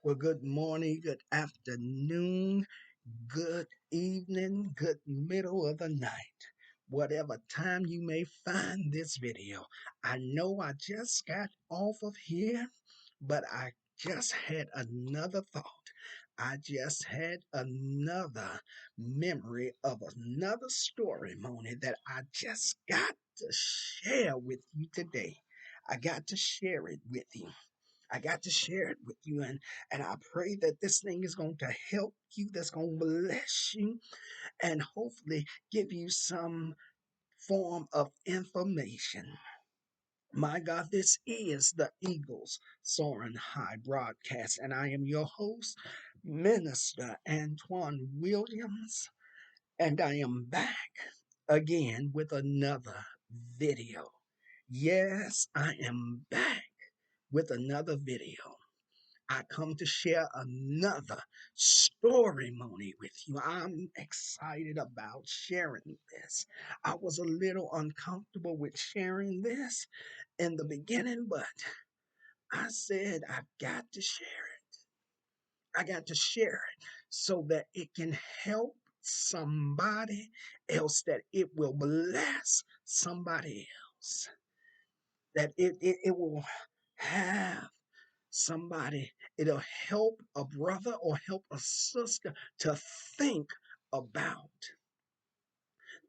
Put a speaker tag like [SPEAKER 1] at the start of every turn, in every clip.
[SPEAKER 1] Well, good morning, good afternoon, good evening, good middle of the night. Whatever time you may find this video. I know I just got off of here, but I just had another thought. I just had another memory of another story that I just got to share with you today. I got to share it with you. I got to share it with you, and I pray that this thing is going to help you, that's going to bless you, and hopefully give you some form of information. My God, this is the Eagles Soaring High broadcast, and I am your host, Minister Antoine Williams, and I am back again with another video. Yes, I am back with another video. I come to share another storimony with you. I'm excited about sharing this. I was a little uncomfortable with sharing this in the beginning, but I said I've got to share it. I got to share it so that it can help somebody else, that it will bless somebody else, that it will have somebody, it'll help a brother or help a sister to think about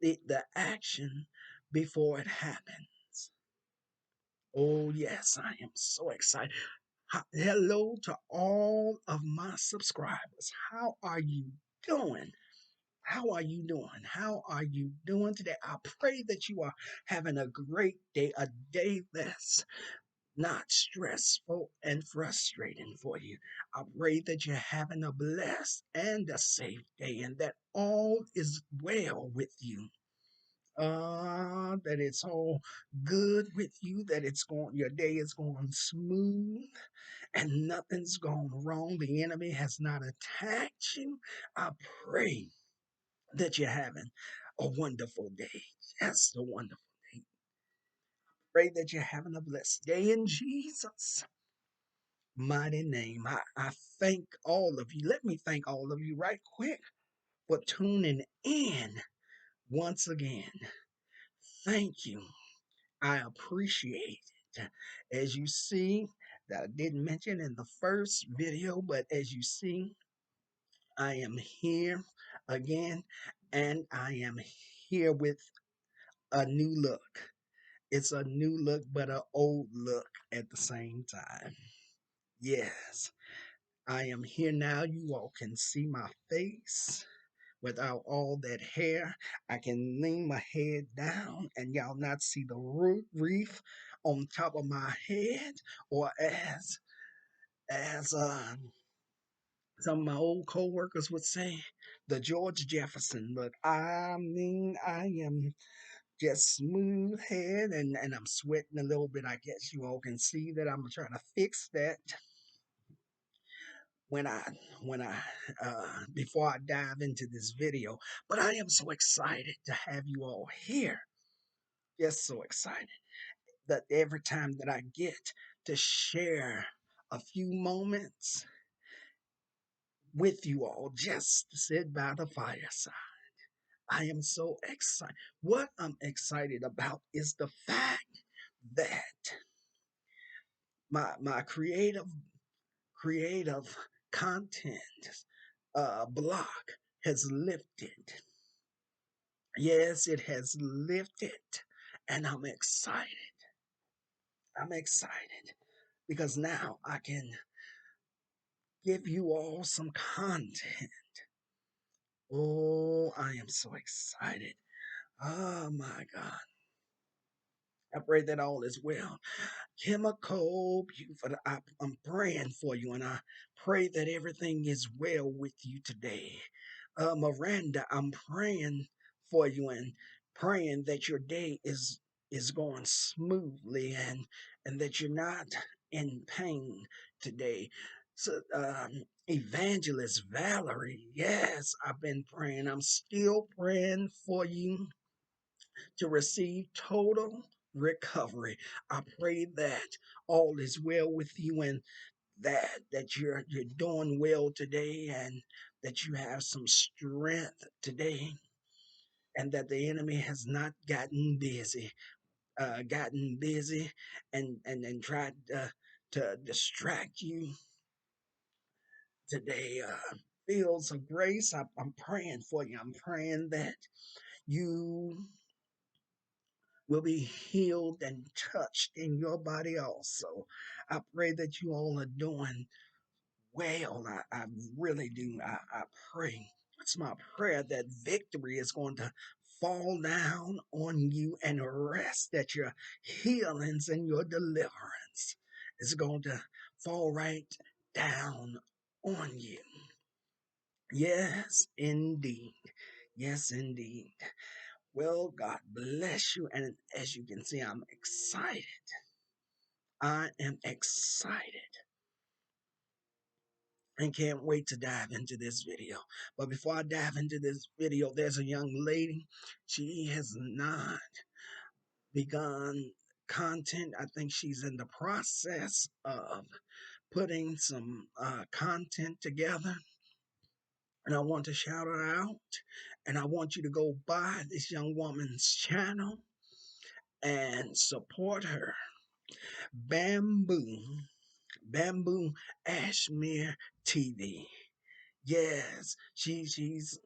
[SPEAKER 1] the action before it happens. Oh, yes, I am so excited. Hello to all of my subscribers. How are you doing? How are you doing? How are you doing today? I pray that you are having a great day, a day that's not stressful and frustrating for you. I pray that you're having a blessed and a safe day, and that all is well with you. That it's all good with you, that your day is going smooth and nothing's gone wrong. The enemy has not attacked you. I pray that you're having a wonderful day. Just a wonderful day. Pray that you're having a blessed day in Jesus' mighty name. I thank all of you. Let me thank all of you right quick for tuning in once again. Thank you. I appreciate it. As you see, that I didn't mention in the first video, but as you see, I am here again, and I am here with a new look. It's a new look, but an old look at the same time. Yes. I am here now. You all can see my face without all that hair. I can lean my head down and y'all not see the reef on top of my head, or as some of my old co-workers would say, the George Jefferson look. I mean, I am just smooth head, and I'm sweating a little bit. I guess you all can see that. I'm trying to fix that when I when I before I dive into this video. But I am so excited to have you all here. Just so excited that every time that I get to share a few moments with you all, just to sit by the fireside. I am so excited. What I'm excited about is the fact that my creative content block has lifted. Yes, it has lifted, and I'm excited. I'm excited because now I can give you all some content. Oh, I am so excited. Oh my God. I pray that all is well. Chemical, beautiful. I'm praying for you, and I pray that everything is well with you today. Miranda, I'm praying for you and praying that your day is going smoothly, and that you're not in pain today. So, Evangelist Valerie, yes, I've been praying. I'm still praying for you to receive total recovery. I pray that all is well with you, and that you're doing well today, and that you have some strength today, and that the enemy has not gotten busy and tried to distract you today. Fields of grace, I'm praying for you. I'm praying that you will be healed and touched in your body also. I pray that you all are doing well. I really do. I pray. It's my prayer that victory is going to fall down on you and rest, that your healings and your deliverance is going to fall right down on you. Yes, indeed. Yes, indeed. Well, God bless you. And as you can see, I'm excited. I am excited and can't wait to dive into this video. But before I dive into this video, there's a young lady. She has not begun content. I think she's in the process of putting some content together. And I want to shout her out. And I want you to go by this young woman's channel and support her. Bamboo, Bamboo Ashmere TV. Yes, she's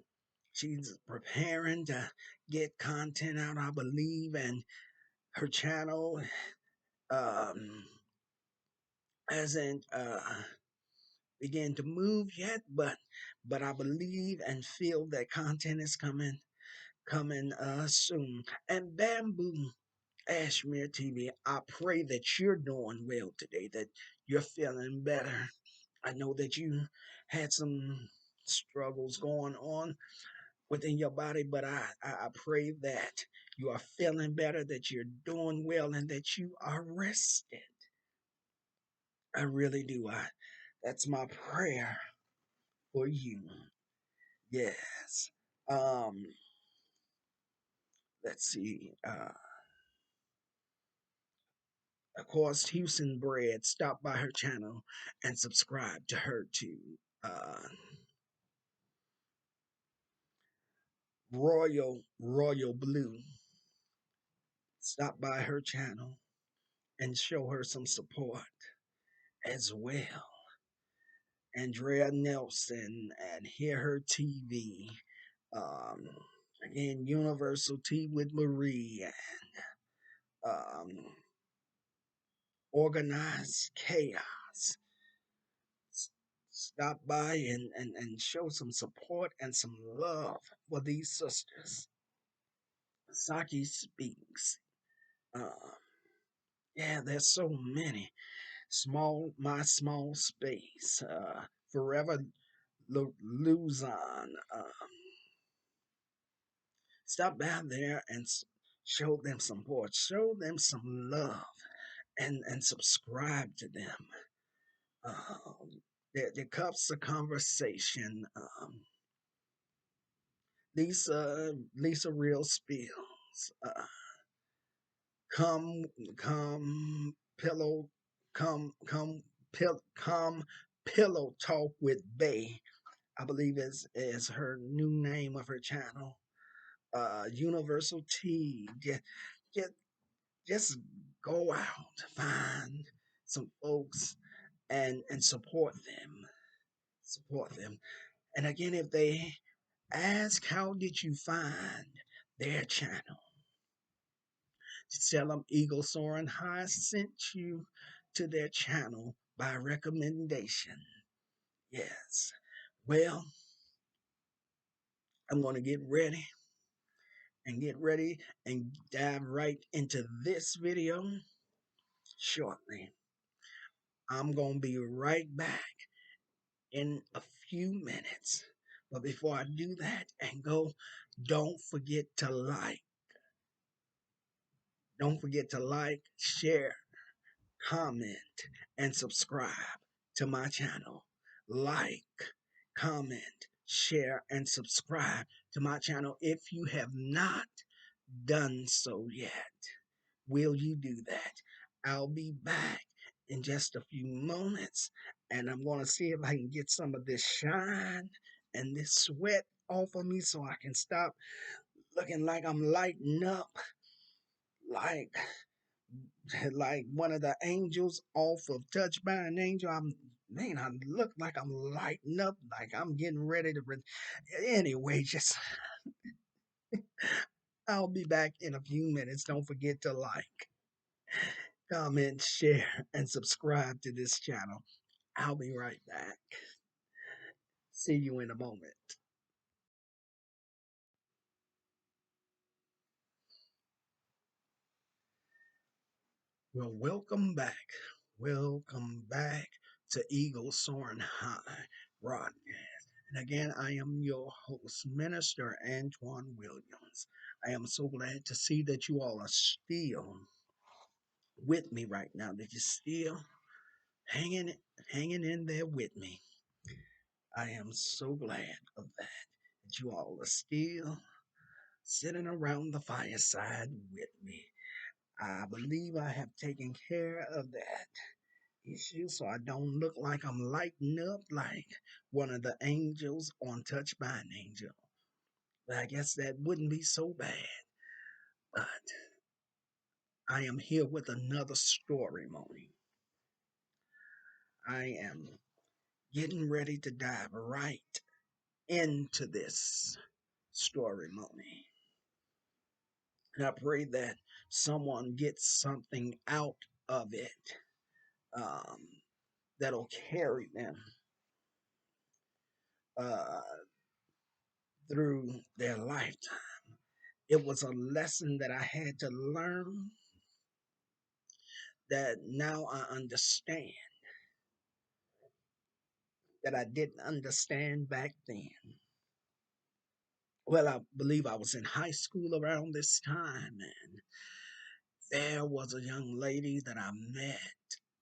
[SPEAKER 1] preparing to get content out, I believe, and her channel um hasn't began to move yet, but I believe and feel that content is coming soon. And Bamboo Ashmere TV, I pray that you're doing well today, that you're feeling better. I know that you had some struggles going on within your body, but I pray that you are feeling better, that you're doing well, and that you are rested. I really do. That's my prayer for you. Yes. Um, let's see. Of course, Houston Bread. Stop by her channel and subscribe to her too. Royal Blue. Stop by her channel and show her some support as well. Andrea Nelson and Hear Her TV. Um, again, Universal Tea with Marie, and Organized Chaos. Stop by and show some support and some love for these sisters. Saki Speaks. Uh, yeah, there's so many. My Small Space. Forever Luzon. Stop down there and show them some support, show them some love, and subscribe to them. The cups of conversation. Lisa Real Spills. Come, come, pillow, come, pillow talk with Bay. I believe is her new name of her channel. Universal T. Get just go out, find some folks and support them. And again, if they ask, how did you find their channel, just tell them Eagle Soaring High sent you to their channel by recommendation. Yes. Well, I'm going to get ready and dive right into this video shortly. I'm going to be right back in a few minutes. But before I do that and go, don't forget to like. Don't forget to like, share, comment, and subscribe to my channel. Like, comment, share, and subscribe to my channel if you have not done so yet. Will you do that? I'll be back in just a few moments, and I'm going to see if I can get some of this shine and this sweat off of me so I can stop looking like I'm lighting up like like one of the angels off of Touched by an Angel. I look like I'm lighting up, like I'm getting ready to. Anyway, just I'll be back in a few minutes. Don't forget to like, comment, share, and subscribe to this channel. I'll be right back. See you in a moment. Well, welcome back. Welcome back to Eagle Soaring High broadcast. And again, I am your host, Minister Antoine Williams. I am so glad to see that you all are still with me right now, that you're still hanging hanging in there with me. I am so glad of that you all are still sitting around the fireside with me. I believe I have taken care of that issue so I don't look like I'm lighting up like one of the angels on Touched by an Angel. But I guess that wouldn't be so bad. But I am here with another Storimony. I am getting ready to dive right into this Storimony. And I pray that someone gets something out of it um, that'll carry them uh, through their lifetime. It was a lesson that I had to learn that now I understand that I didn't understand back then. Well, I believe I was in high school around this time, and there was a young lady that I met,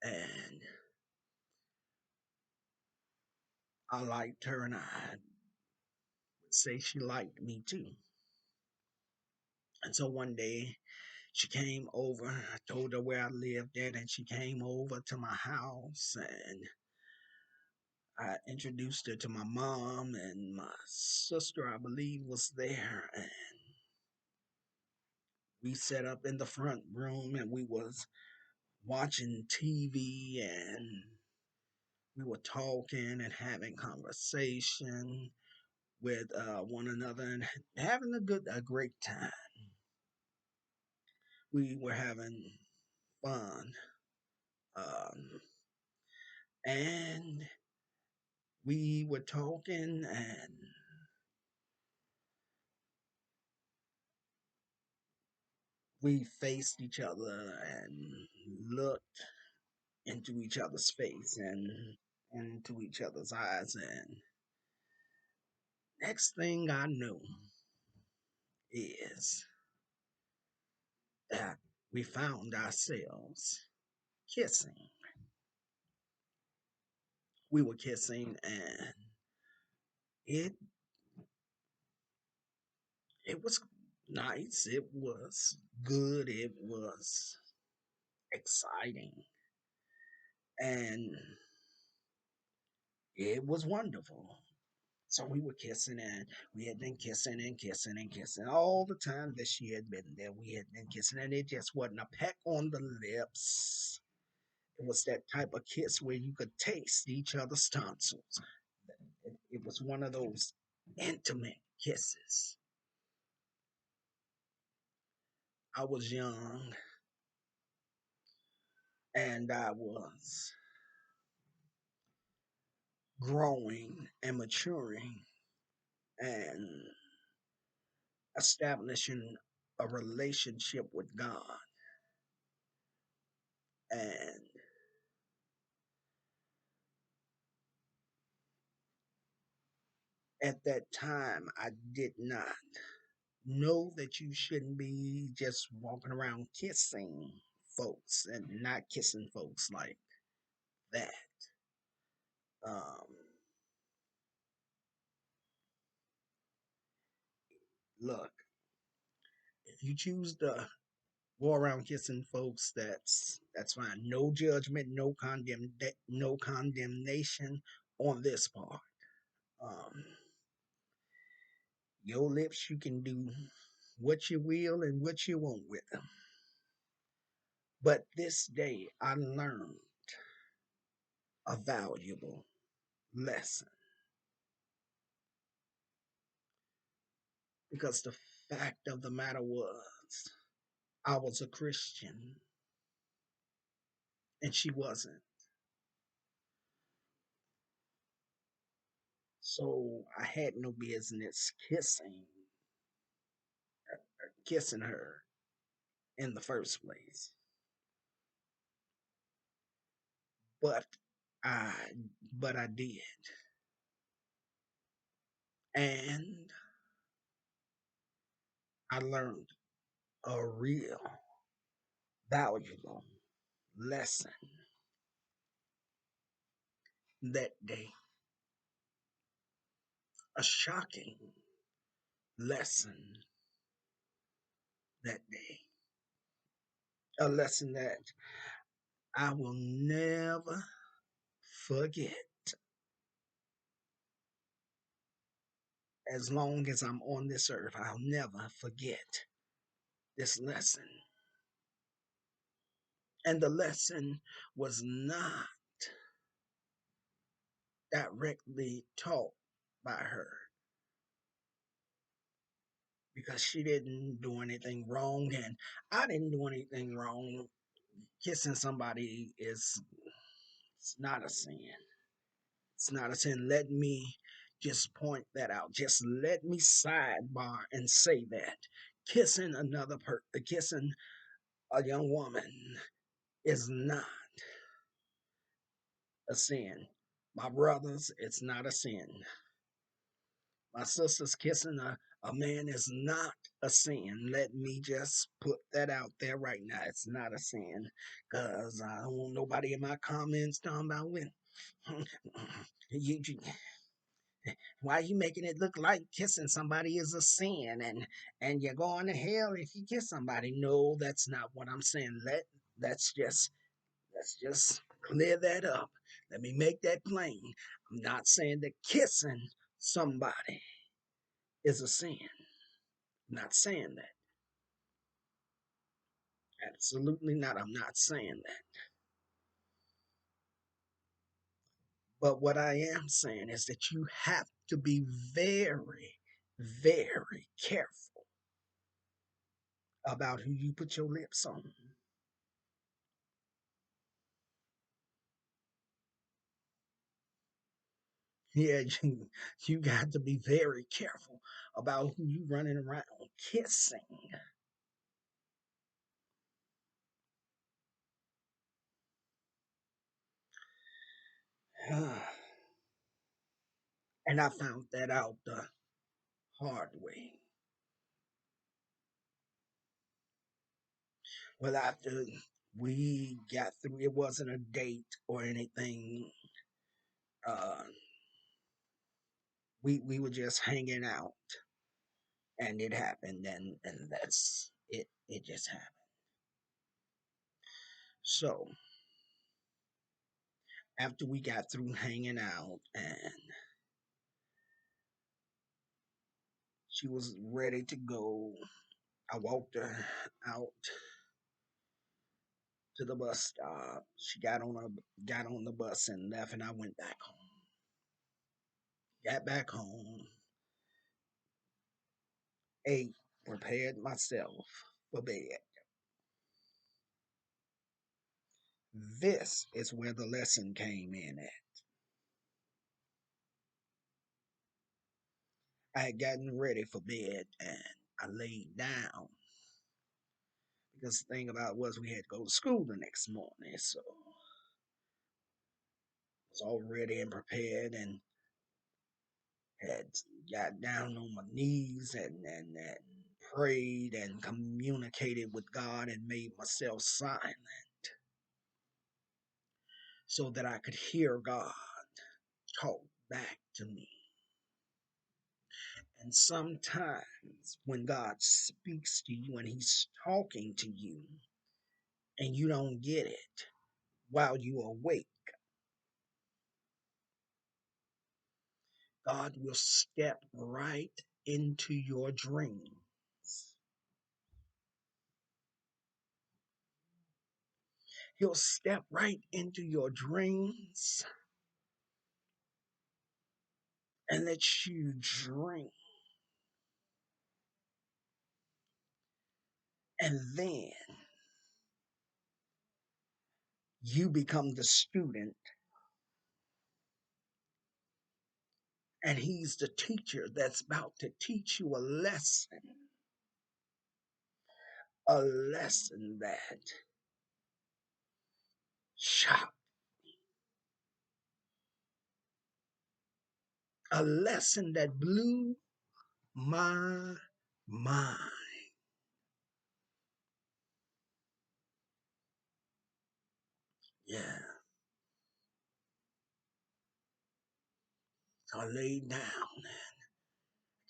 [SPEAKER 1] and I liked her, and I would say she liked me too. And so one day she came over. I told her where I lived at, and she came over to my house, and I introduced her to my mom, and my sister, I believe, was there, and we set up in the front room, and we was watching TV, and we were talking and having conversation with one another and having a great time. We were having fun, um, and we were talking, and we faced each other and looked into each other's face and into each other's eyes. And next thing I knew is that we found ourselves kissing. We were kissing, and it it was nice. It was good. It was exciting, and it was wonderful. So we were kissing, and we had been kissing and kissing and kissing all the time that she had been there. We had been kissing, and it just wasn't a peck on the lips. It was that type of kiss where you could taste each other's tonsils. It was one of those intimate kisses. I was young, and I was growing and maturing and establishing a relationship with God. And at that time, I did not know that you shouldn't be just walking around kissing folks and not kissing folks like that. Um, Look, if you choose to go around kissing folks, that's fine. No judgment, no condemnation on this part. Um, your lips, you can do what you will and what you want with them. But this day, I learned a valuable lesson because the fact of the matter was, I was a Christian and she wasn't. So I had no business kissing her in the first place. But I but I did. And I learned a real valuable lesson that day. A shocking lesson that day. A lesson that I will never forget as long as I'm on this earth. I'll never forget this lesson. And the lesson was not directly taught by her because she didn't do anything wrong and I didn't do anything wrong. Kissing somebody is it's not a sin. It's not a sin. Let me just point that out. Just let me sidebar and say that kissing a young woman is not a sin. My brothers, it's not a sin. My sisters, kissing a man is not a sin. Let me just put that out there right now. It's not a sin. Because I don't want nobody in my comments talking about when you, why are you making it look like kissing somebody is a sin and you're going to hell if you kiss somebody? No, that's not what I'm saying. That's just let's just clear that up. Let me make that plain. I'm not saying that kissing somebody is a sin. I'm not saying that. Absolutely not. I'm not saying that. But what I am saying is that you have to be very, very careful about who you put your lips on. Yeah, you got to be very careful about who you running around kissing. And I found that out the hard way. Well, after we got through, it wasn't a date or anything. Uh, we were just hanging out, and it happened, and that's it. It just happened. So after we got through hanging out, and she was ready to go, I walked her out to the bus stop. She got on the bus and left, and I went back home. Got back home, ate, prepared myself for bed. This is where the lesson came in at. I had gotten ready for bed and I laid down because the thing about it was we had to go to school the next morning, so I was all ready and prepared and had got down on my knees and prayed and communicated with God and made myself silent so that I could hear God talk back to me. And sometimes when God speaks to you and He's talking to you and you don't get it while you are awake, God will step right into your dreams. He'll step right into your dreams and let you dream. And then you become the student and he's the teacher that's about to teach you a lesson that shocked, a lesson that blew my mind. Yeah, so I laid down,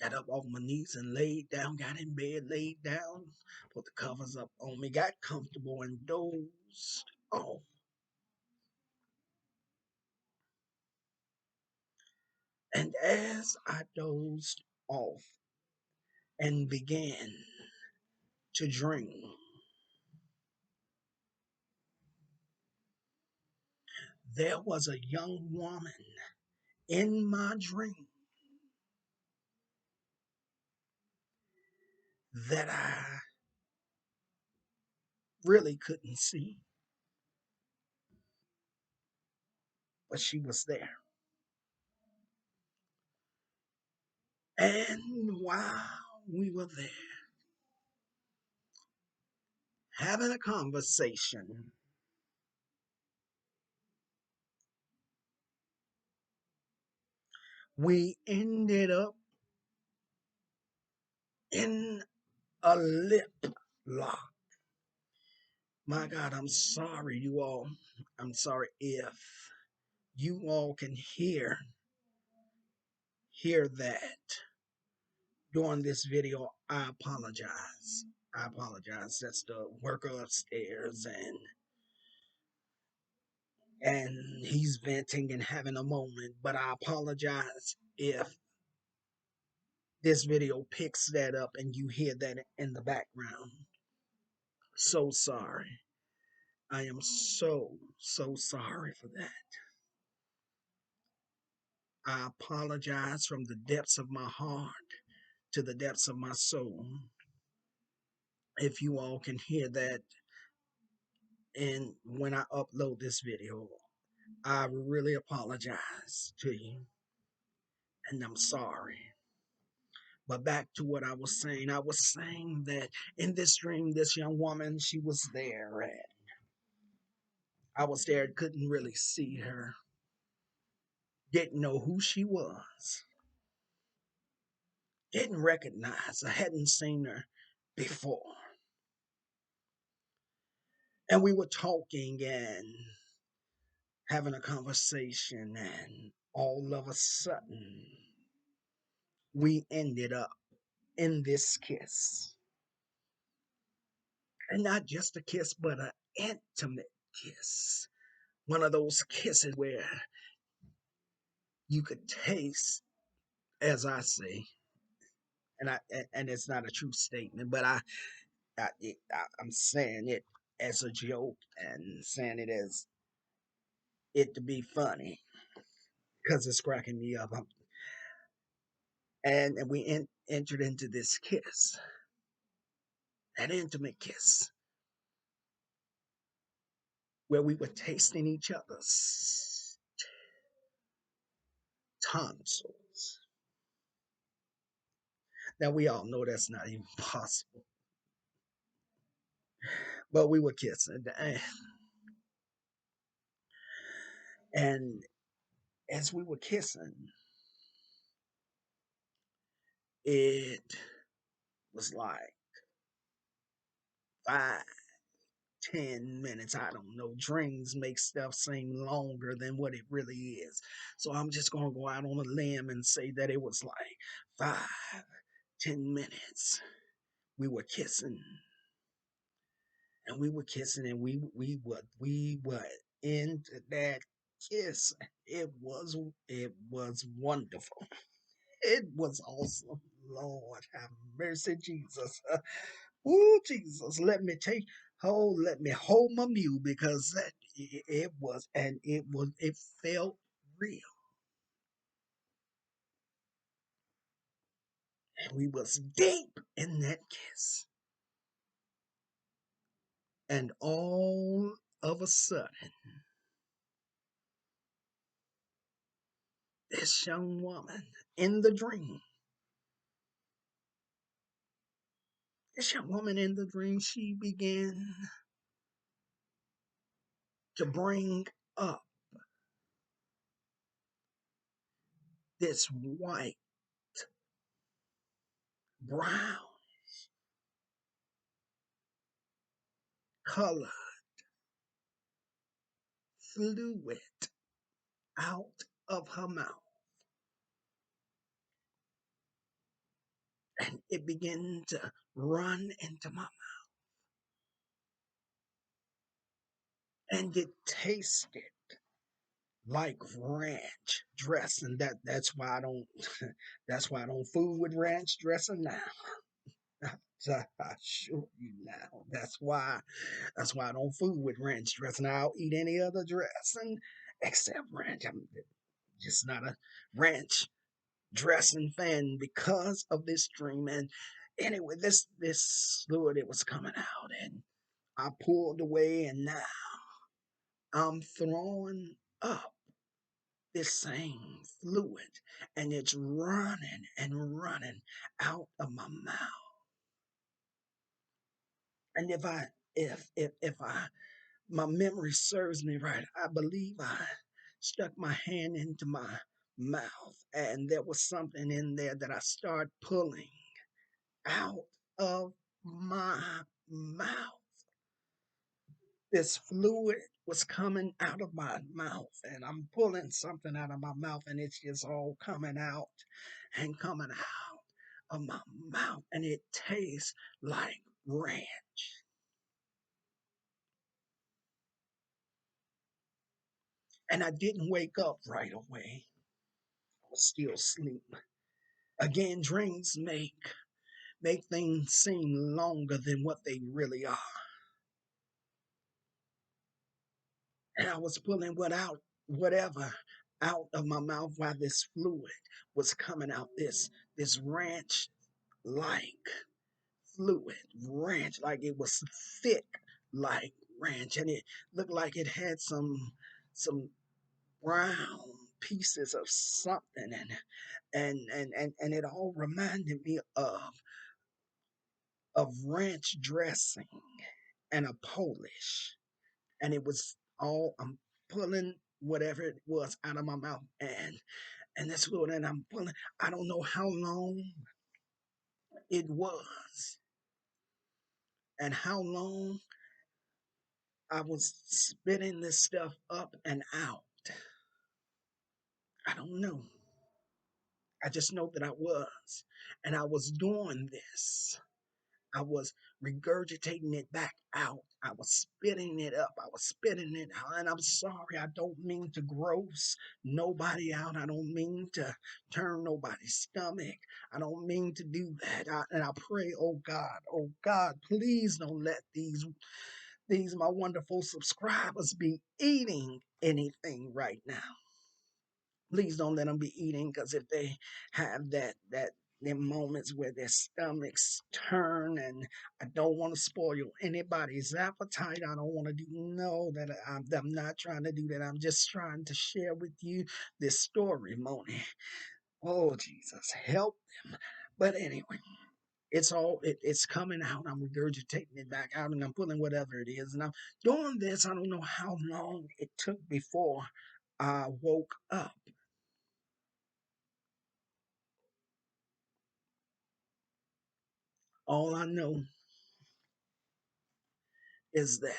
[SPEAKER 1] got up off my knees and laid down, got in bed, laid down, put the covers up on me, got comfortable and dozed off. And as I dozed off and began to dream, there was a young woman in my dream that I really couldn't see, but she was there. And while we were there having a conversation, we ended up in a lip lock. My God, I'm sorry, you all. I'm sorry if you all can hear that during this video. I apologize. I apologize. That's the worker upstairs and he's venting and having a moment. But I apologize if this video picks that up and you hear that in the background. So sorry. I am so sorry for that. I apologize from the depths of my heart to the depths of my soul. If you all can hear that, and when I upload this video, I really apologize to you, and I'm sorry. But back to what I was saying. I was saying that in this dream, this young woman, she was there, and I was there, couldn't really see her, didn't know who she was, didn't recognize her, hadn't seen her before. And we were talking and having a conversation, and all of a sudden, we ended up in this kiss. And not just a kiss, but an intimate kiss. One of those kisses where you could taste, as I say, and it's not a true statement, but I'm saying it as a joke and saying it as it to be funny because it's cracking me up. And we entered into this kiss, an intimate kiss, where we were tasting each other's tonsils. Now we all know that's not even possible, but we were kissing, and as we were kissing, it was like 5, 10 minutes. I don't know. Dreams make stuff seem longer than what it really is. So I'm just going to go out on a limb and say that it was like 5, 10 minutes. We were kissing and we were kissing and we were into that kiss. It was wonderful. It was awesome. Lord have mercy, Jesus. Oh, Jesus, let me hold my mule because it felt real. And we was deep in that kiss. And all of a sudden, this young woman in the dream, she began to bring up this white, brown color fluid out of her mouth. And it began to run into my mouth. And it tasted like ranch dressing. That's why I don't fool with ranch dressing now. So I assure you now. That's why I don't fool with ranch dressing. I'll eat any other dressing except ranch. I'm just not a ranch dressing fan because of this dream. And anyway, this fluid, it was coming out and I pulled away and now I'm throwing up this same fluid and it's running and running out of my mouth. And if my memory serves me right, I believe I stuck my hand into my mouth and there was something in there that I started pulling out of my mouth. This fluid was coming out of my mouth, and I'm pulling something out of my mouth, and it's just all coming out and coming out of my mouth, and it tastes like ranch. And I didn't wake up right away. I was still asleep. Again, dreams make things seem longer than what they really are. And I was pulling whatever out of my mouth while this fluid was coming out. This ranch like fluid, ranch like it was thick like ranch, and it looked like it had some brown pieces of something, and it all reminded me of ranch dressing and a Polish. And it was all I'm pulling whatever it was out of my mouth and this fluid and I'm pulling. I don't know how long it was and how long I was spitting this stuff up and out. I don't know. I just know that I was. And I was doing this. I was regurgitating it back out. I was spitting it up. I was spitting it out. And I'm sorry, I don't mean to gross nobody out. I don't mean to turn nobody's stomach. I don't mean to do that. And I pray, oh God, please don't let these my wonderful subscribers be eating anything right now. Please don't let them be eating because if they have that them moments where their stomachs turn and I don't want to spoil anybody's appetite. I don't want to do no that I'm not trying to do that. I'm just trying to share with you this story, Moni. Oh Jesus, help them. But anyway, it's coming out. I'm regurgitating it back out and I'm pulling whatever it is. And I'm doing this. I don't know how long it took before I woke up. All I know is that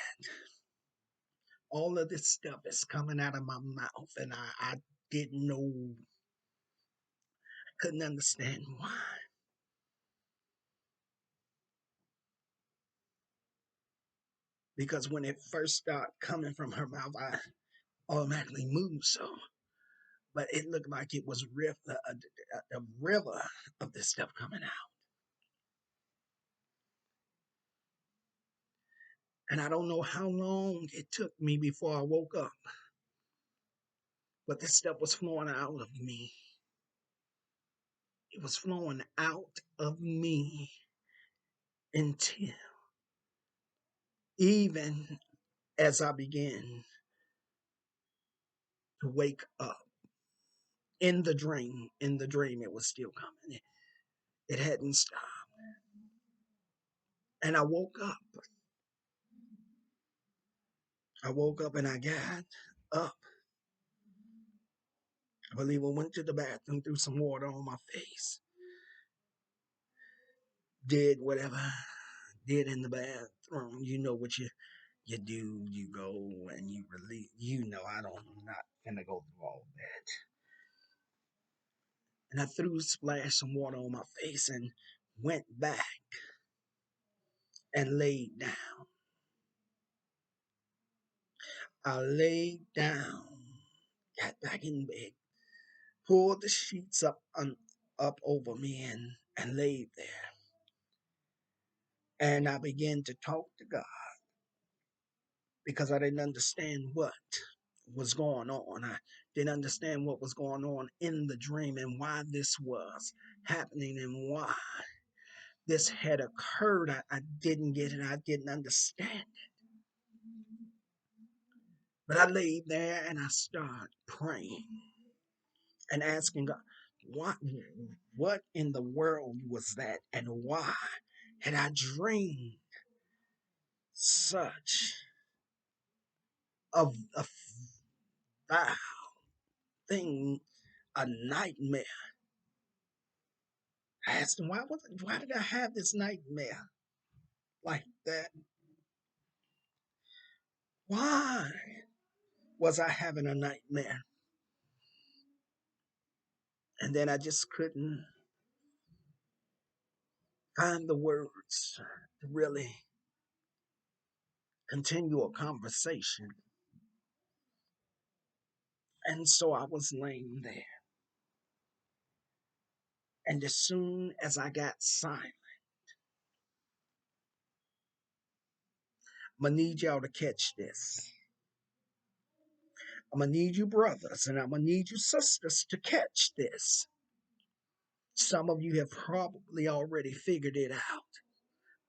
[SPEAKER 1] all of this stuff is coming out of my mouth, and I didn't know, couldn't understand why. Because when it first started coming from her mouth, I automatically moved so. But it looked like it was a river of this stuff coming out. And I don't know how long it took me before I woke up, but this stuff was flowing out of me. It was flowing out of me until even as I began to wake up in the dream, it was still coming. It hadn't stopped. And I woke up. I woke up and I got up. I believe I went to the bathroom, threw some water on my face, did whatever I did in the bathroom. You know what you do, you go and you release. You know, I don't, I'm not gonna go through all that. And I threw splash some water on my face and went back and laid down. I laid down, got back in bed, pulled the sheets up over me and laid there. And I began to talk to God because I didn't understand what was going on. I didn't understand what was going on in the dream and why this was happening and why this had occurred. I didn't get it. I didn't understand. But I laid there and I started praying and asking God, what, what in the world was that? And why had I dreamed such a foul thing, a nightmare? I asked him, why did I have this nightmare like that? Why was I having a nightmare? And then I just couldn't find the words to really continue a conversation. And so I was laying there. And as soon as I got silent, I'm going to need y'all to catch this. I'm going to need you brothers and I'm going to need you sisters to catch this. Some of you have probably already figured it out.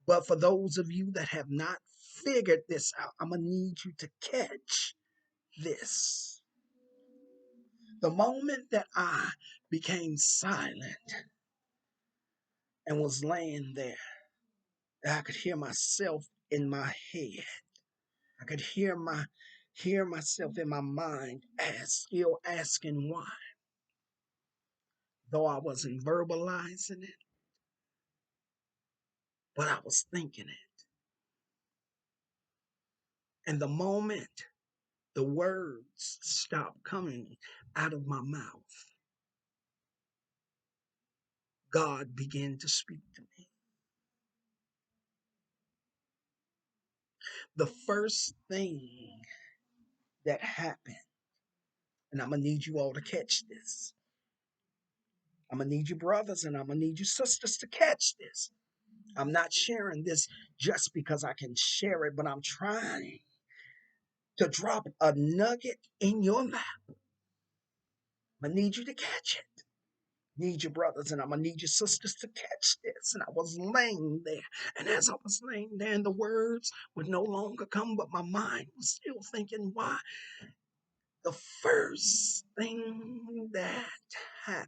[SPEAKER 1] But for those of you that have not figured this out, I'm going to need you to catch this. The moment that I became silent and was laying there, I could hear myself in my head. I could hear myself in my mind still asking why, though I wasn't verbalizing it, but I was thinking it. And the moment the words stopped coming out of my mouth, God began to speak to me. The first thing that happened, and I'm going to need you all to catch this. I'm going to need you brothers and I'm going to need you sisters to catch this. I'm not sharing this just because I can share it, but I'm trying to drop a nugget in your lap. I'm going to need you to catch it. Need your brothers and I'm going to need your sisters to catch this. And I was laying there. And as I was laying there, and the words would no longer come, but my mind was still thinking, why? The first thing that happened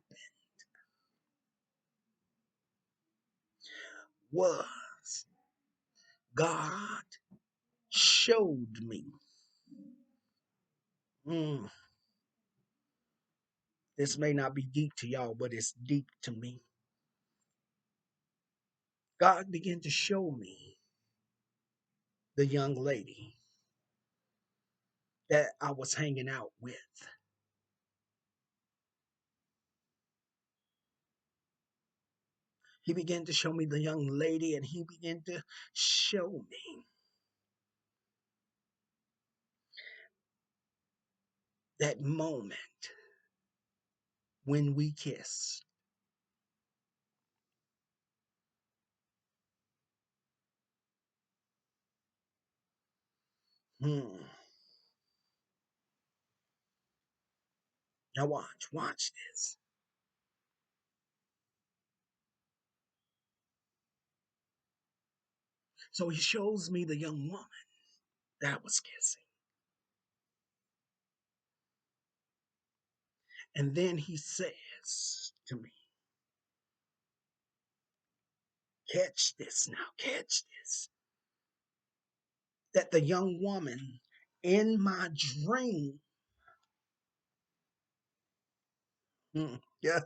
[SPEAKER 1] was God showed me. Mm, this may not be deep to y'all, but it's deep to me. God began to show me the young lady that I was hanging out with. He began to show me the young lady, and he began to show me that moment when we kissed. Hmm. Now watch this. So he shows me the young woman that I was kissing. And then he says to me, catch this now, catch this. That the young woman in my dream, yeah,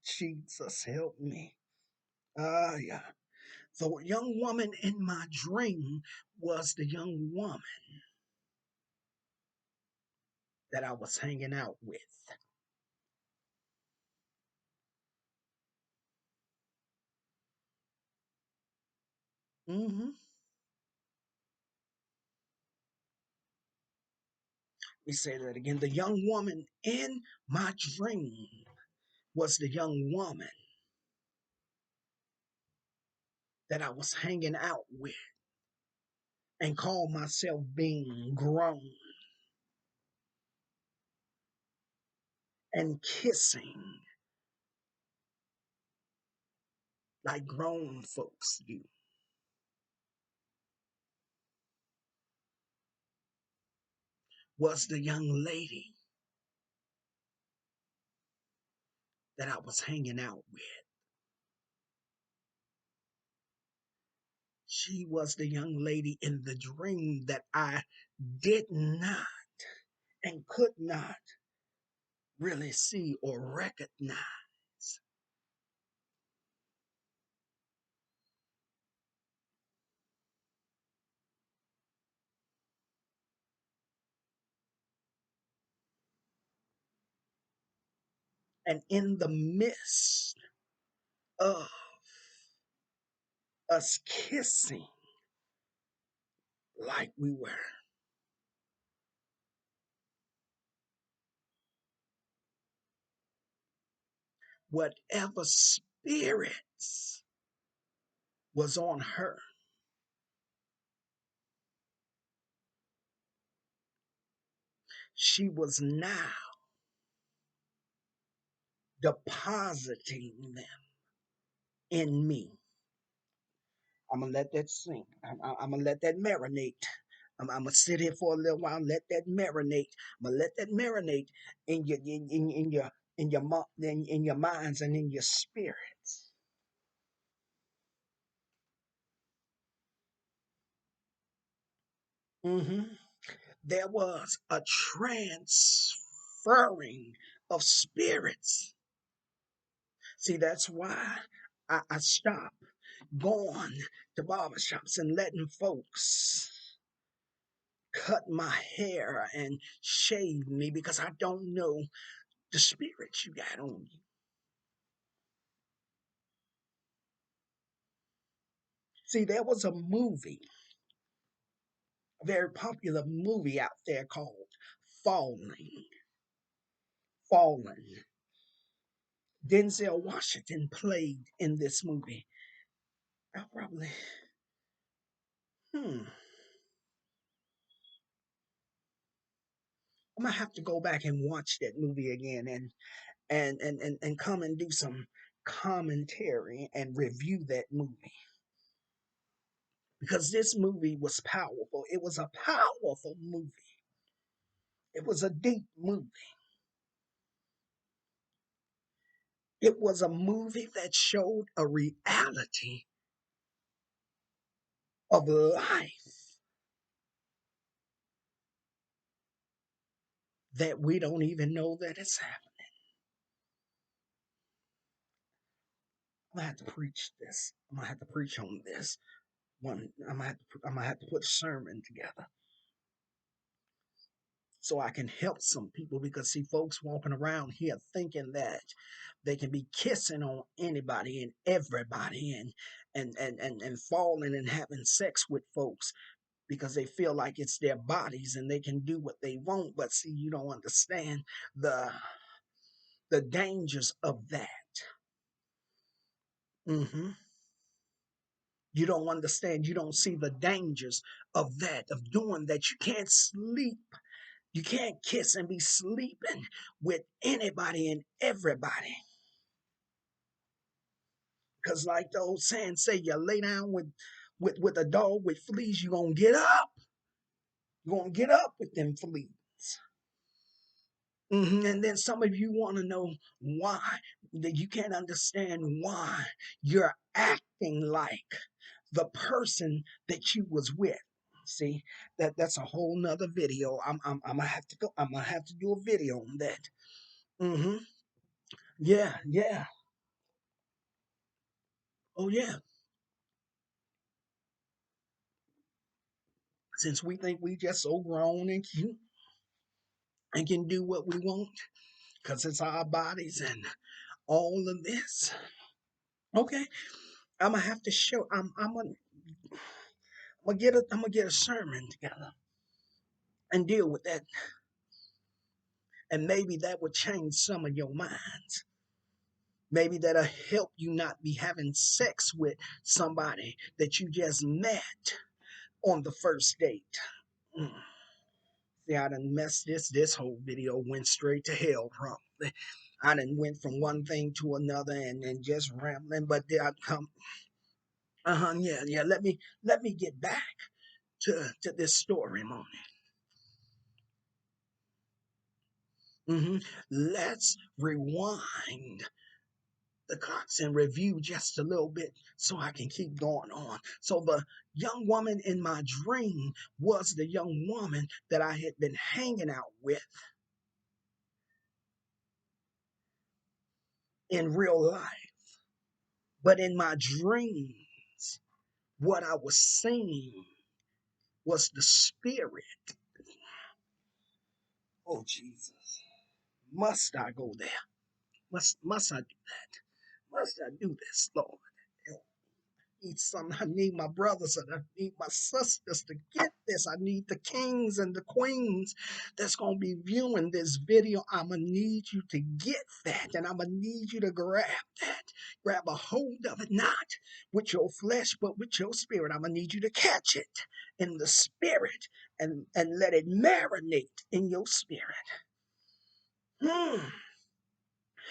[SPEAKER 1] Jesus help me. Yeah. The young woman in my dream was the young woman that I was hanging out with. Hmm. We say that again. The young woman in my dream was the young woman that I was hanging out with and called myself being grown and kissing like grown folks do. Was the young lady that I was hanging out with. She was the young lady in the dream that I did not and could not really see or recognize. And in the midst of us kissing like we were, whatever spirits was on her, she was now depositing them in me. I'm gonna let that sink. I'm gonna let that marinate. I'm gonna sit here for a little while, let that marinate. I'm gonna let that marinate in your in your minds and in your spirits. Hmm. There was a transferring of spirits. See, that's why I stopped going to barbershops and letting folks cut my hair and shave me because I don't know the spirits you got on you. See, there was a movie, a very popular movie out there called Falling. Fallen. Denzel Washington played in this movie. I probably, hmm, I'm gonna have to go back and watch that movie again and come and do some commentary and review that movie because this movie was powerful. It was a powerful movie. It was a deep movie. It was a movie that showed a reality of life that we don't even know that it's happening. I'm gonna have to preach this. I'm gonna have to preach on this. I'm gonna have to put a sermon together so I can help some people, because see, folks walking around here thinking that they can be kissing on anybody and everybody, and falling and having sex with folks because they feel like it's their bodies and they can do what they want. But see, you don't understand the the dangers of that. Hmm. You don't understand. You don't see the dangers of that, of doing that. You can't sleep. You can't kiss and be sleeping with anybody and everybody. Because like the old saying say, you lay down with a dog with fleas, you're gonna get up. You're gonna get up with them fleas. And then some of you want to know why, that you can't understand why you're acting like the person that you was with. See, that's a whole nother video. I'm gonna have to go. I'm gonna have to do a video on that. Hmm. Yeah, yeah. Oh yeah. Since we think we just so grown and cute and can do what we want, because it's our bodies and all of this. Okay, I'm gonna have to show. I'm gonna get a sermon together and deal with that, and maybe that would change some of your minds. Maybe that'll help you not be having sex with somebody that you just met on the first date. Mm. See, I done messed this whole video went straight to hell probably. I done went from one thing to another and just rambling, but there I come. Yeah, yeah. Let me get back to this story, Moni. Let's rewind the clocks and review just a little bit so I can keep going on. So the young woman in my dream was the young woman that I had been hanging out with in real life. But in my dreams, what I was seeing was the spirit. Oh Jesus. Must I go there? Must I do that? Must I do this, Lord? Need some. I need my brothers and I need my sisters to get this. I need the kings and the queens that's going to be viewing this video. I'm going to need you to get that, and I'm going to need you to grab that. Grab a hold of it, not with your flesh, but with your spirit. I'm going to need you to catch it in the spirit and let it marinate in your spirit. Hmm.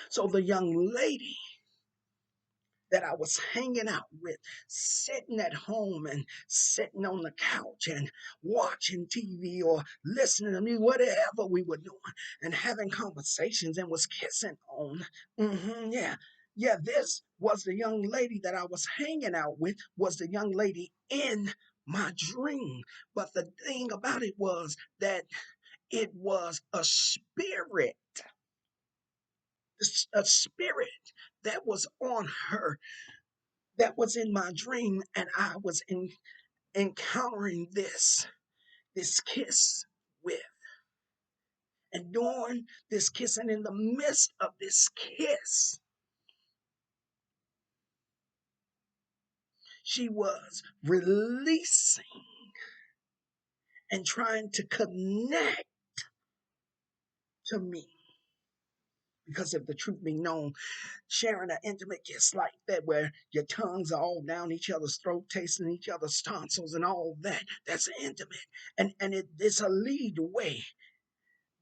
[SPEAKER 1] So the young lady that I was hanging out with, sitting at home and sitting on the couch and watching TV or listening to me, whatever we were doing, and having conversations and was kissing on. Yeah. Yeah, this was the young lady that I was hanging out with, was the young lady in my dream. But the thing about it was that it was a spirit that was on her, that was in my dream, and I was encountering this kiss with. And during this kiss, and in the midst of this kiss, she was releasing and trying to connect to me. Because if the truth be known, sharing an intimate kiss like that, where your tongues are all down each other's throat, tasting each other's tonsils and all that, that's intimate. And it's a lead way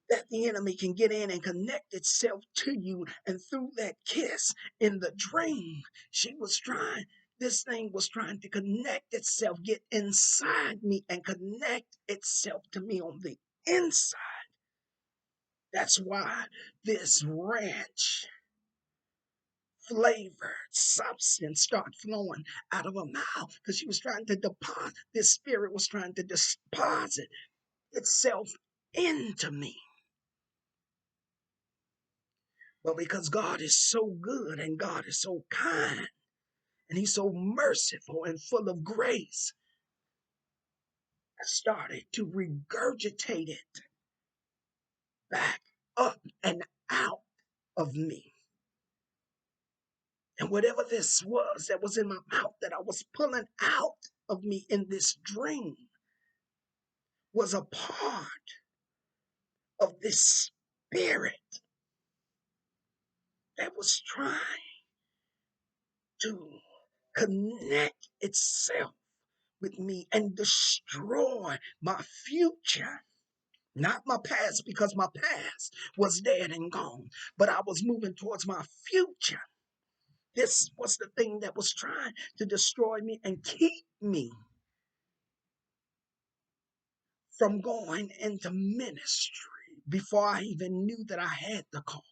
[SPEAKER 1] that the enemy can get in and connect itself to you. And through that kiss in the dream, this thing was trying to connect itself, get inside me and connect itself to me on the inside. That's why this ranch flavored substance started flowing out of her mouth, because she was trying to deposit, this spirit was trying to deposit itself into me. But because God is so good and God is so kind, And he's so merciful and full of grace. I started to regurgitate it back up and out of me. And whatever this was that was in my mouth that I was pulling out of me in this dream was a part of this spirit that was trying to connect itself with me and destroy my future. Not my past, because my past was dead and gone, but I was moving towards my future. This was the thing that was trying to destroy me and keep me from going into ministry before I even knew that I had the call.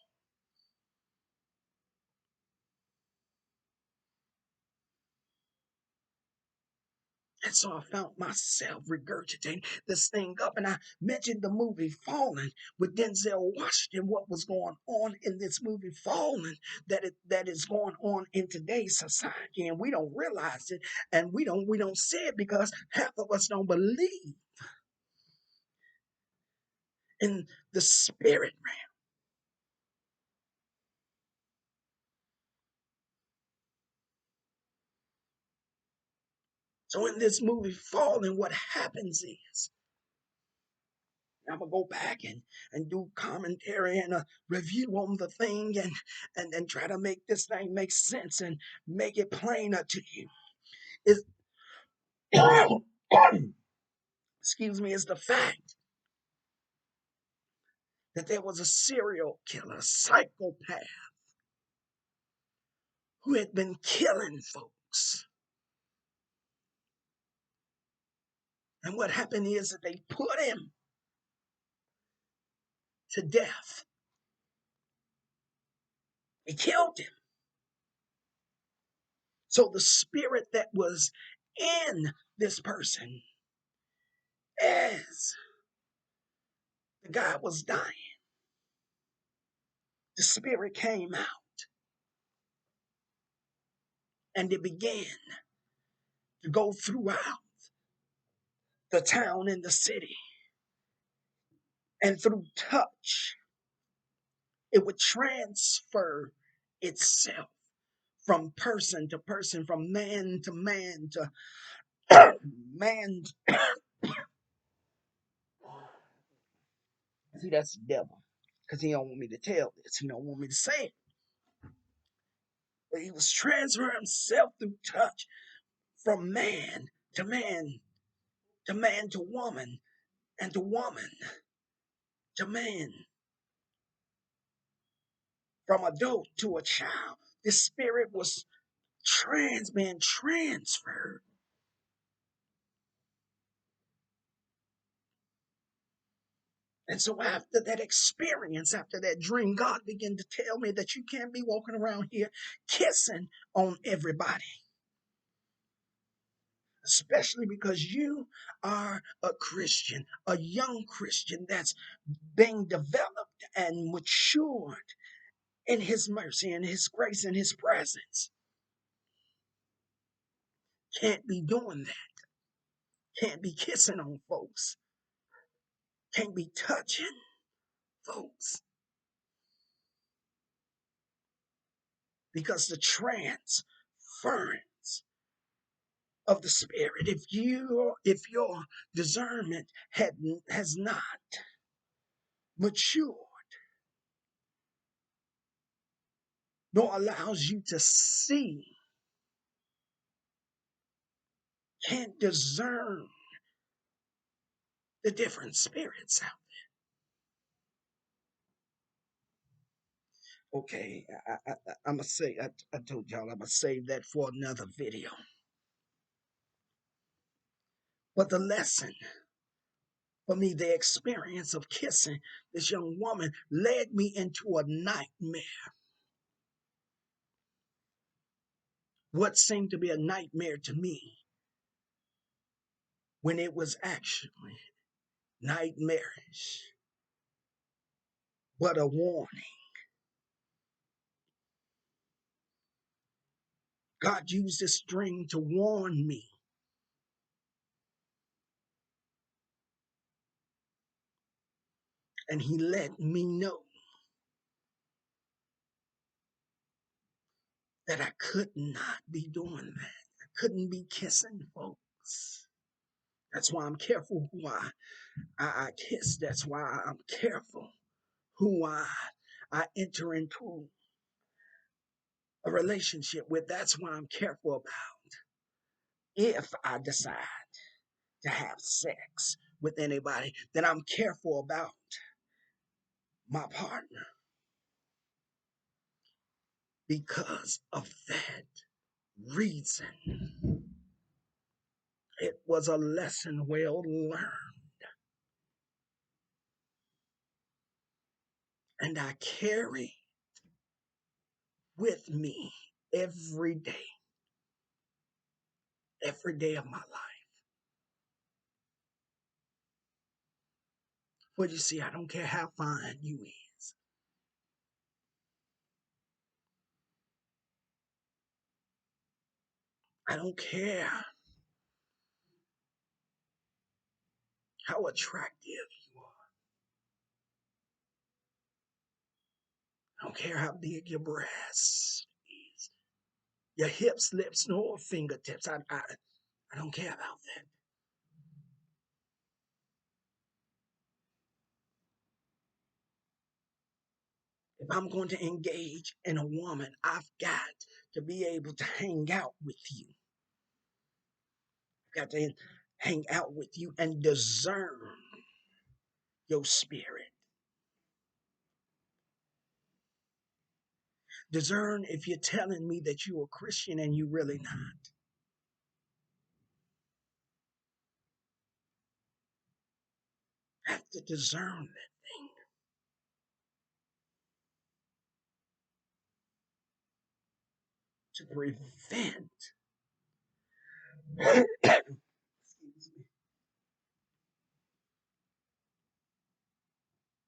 [SPEAKER 1] And so I found myself regurgitating this thing up. And I mentioned the movie Fallen with Denzel Washington, what was going on in this movie Fallen that is going on in today's society. And we don't realize it, and we don't see it because half of us don't believe in the spirit realm. So in this movie Fallen, what happens is I'm gonna go back and do commentary and a review on the thing and try to make this thing make sense and make it plainer to you. Is excuse me, is the fact that there was a serial killer, psychopath, who had been killing folks. And what happened is that they put him to death. They killed him. So the spirit that was in this person as the guy was dying, the spirit came out and it began to go throughout the town and the city. And through touch, it would transfer itself from person to person, from man to man to man. See, that's the devil. Because he don't want me to tell this. He don't want me to say it. But he was transferring himself through touch from man to man to man to woman and to woman to man, from adult to a child. The spirit was being transferred. And so after that experience, after that dream, God began to tell me that you can't be walking around here kissing on everybody, especially because you are a Christian, a young Christian that's being developed and matured in his mercy and his grace and his presence. Can't be doing that. Can't be kissing on folks. Can't be touching folks. Because the transference of the spirit, if your discernment has not matured, nor allows you to see, can't discern the different spirits out. Okay, I'm gonna say, I told y'all I'm gonna save that for another video. But the lesson for me, the experience of kissing this young woman led me into a nightmare. What seemed to be a nightmare to me, when it was actually nightmarish, but a warning. God used this dream to warn me. And he let me know that I could not be doing that. I couldn't be kissing folks. That's why I'm careful who I kiss. That's why I'm careful who I enter into a relationship with. That's why I'm careful about if I decide to have sex with anybody, then I'm careful about my partner because of that reason. It was a lesson well learned, and I carry with me every day of my life. But you see, I don't care how fine you is. I don't care how attractive you are. I don't care how big your breasts is. Your hips, lips, nor fingertips. I don't care about that. If I'm going to engage in a woman, I've got to be able to hang out with you. I've got to hang out with you and discern your spirit. Discern if you're telling me that you're a Christian and you're really not. I have to discern that thing to prevent excuse me,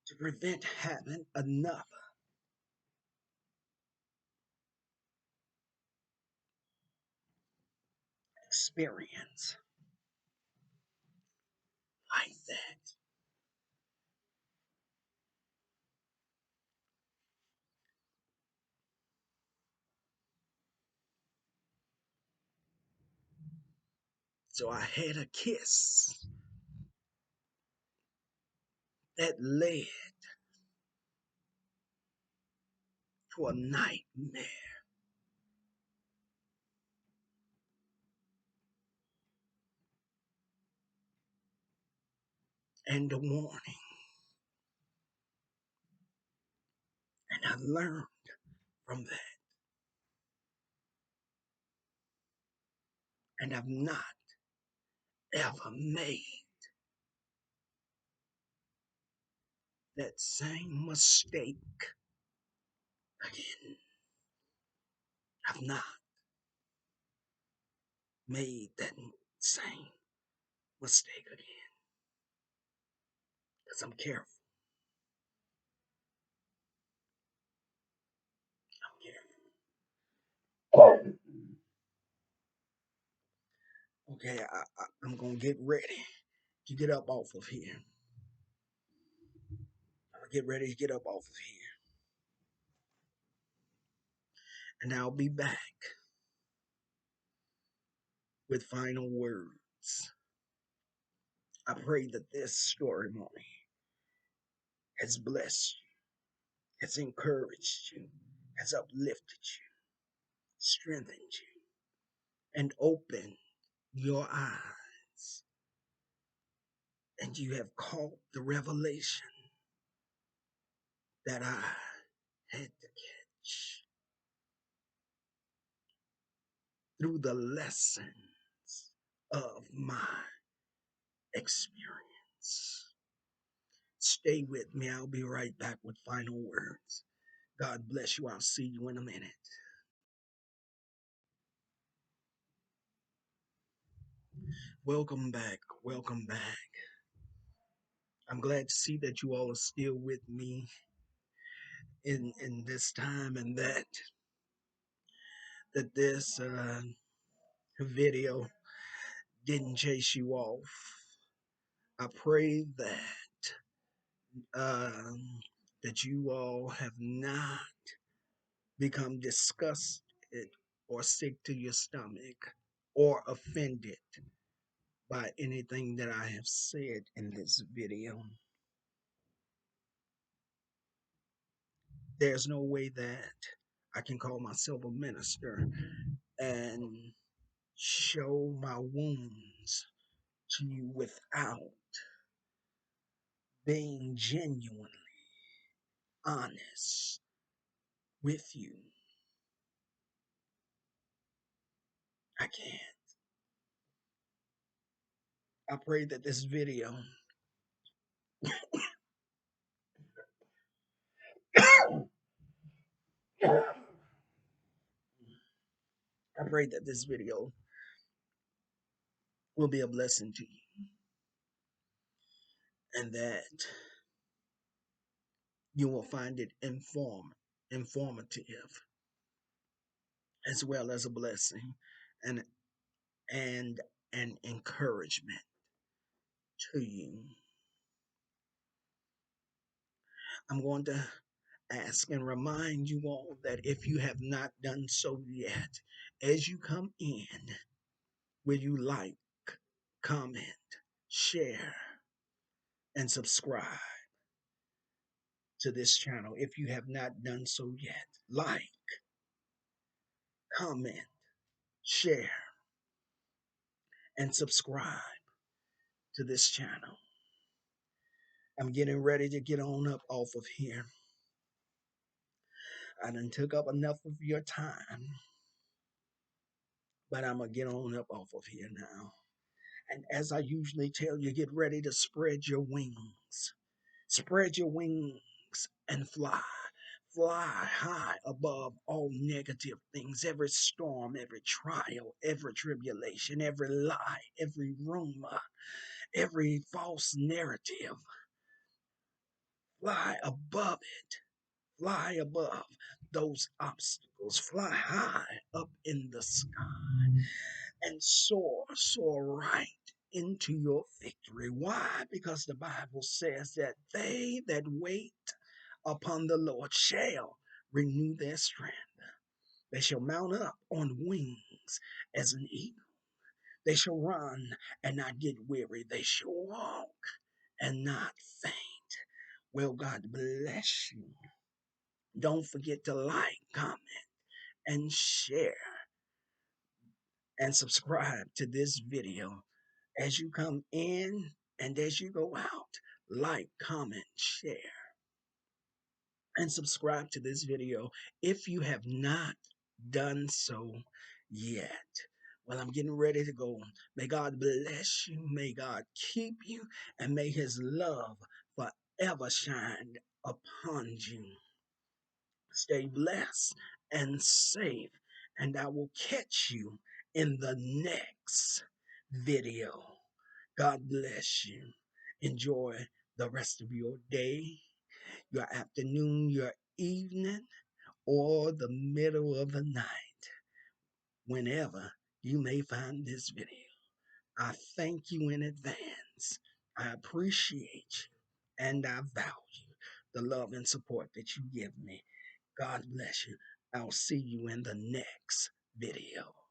[SPEAKER 1] to prevent having enough experience like that. So I had a kiss that led to a nightmare and a warning. And I learned from that. And I've not ever made that same mistake again. I've not made that same mistake again because I'm careful. I'm careful. Okay, I'm going to get ready to get up off of here. I'm going to get ready to get up off of here. And I'll be back with final words. I pray that this story has blessed you, has encouraged you, has uplifted you, strengthened you, and opened your eyes. And you have caught the revelation that I had to catch through the lessons of my experience. Stay with me. I'll be right back with final words. God bless you. I'll see you in a minute. Welcome back. Welcome back. I'm glad to see that you all are still with me in this time and that that this video didn't chase you off. I pray um, that you all have not become disgusted or sick to your stomach or offended by anything that I have said in this video. There's no way that I can call myself a minister and show my wounds to you without being genuinely honest with you. I can't. I pray that this video, I pray that this video will be a blessing to you and that you will find it informative as well as a blessing and and an encouragement to you. I'm going to ask and remind you all that if you have not done so yet, as you come in, will you like, comment, share, and subscribe to this channel if you have not done so yet? Like, comment, share, and subscribe to this channel. I'm getting ready to get on up off of here. I done took up enough of your time, but I'm going to get on up off of here now. And as I usually tell you, get ready to spread your wings. Spread your wings and fly. Fly high above all negative things, every storm, every trial, every tribulation, every lie, every rumor, every false narrative. Fly above it. Fly above those obstacles. Fly high up in the sky and soar right into your victory. Why? Because the Bible says that they that wait upon the Lord shall renew their strength. They shall mount up on wings as an eagle. They shall run and not get weary. They shall walk and not faint. Well, God bless you. Don't forget to like, comment, and share and subscribe to this video as you come in and as you go out. Like, comment, share, and subscribe to this video if you have not done so yet. Well, I'm getting ready to go. May God bless you. May God keep you. And may his love forever shine upon you. Stay blessed and safe. And I will catch you in the next video. God bless you. Enjoy the rest of your day, your afternoon, your evening, or the middle of the night, whenever you may find this video. I thank you in advance. I appreciate you and I value the love and support that you give me. God bless you. I'll see you in the next video.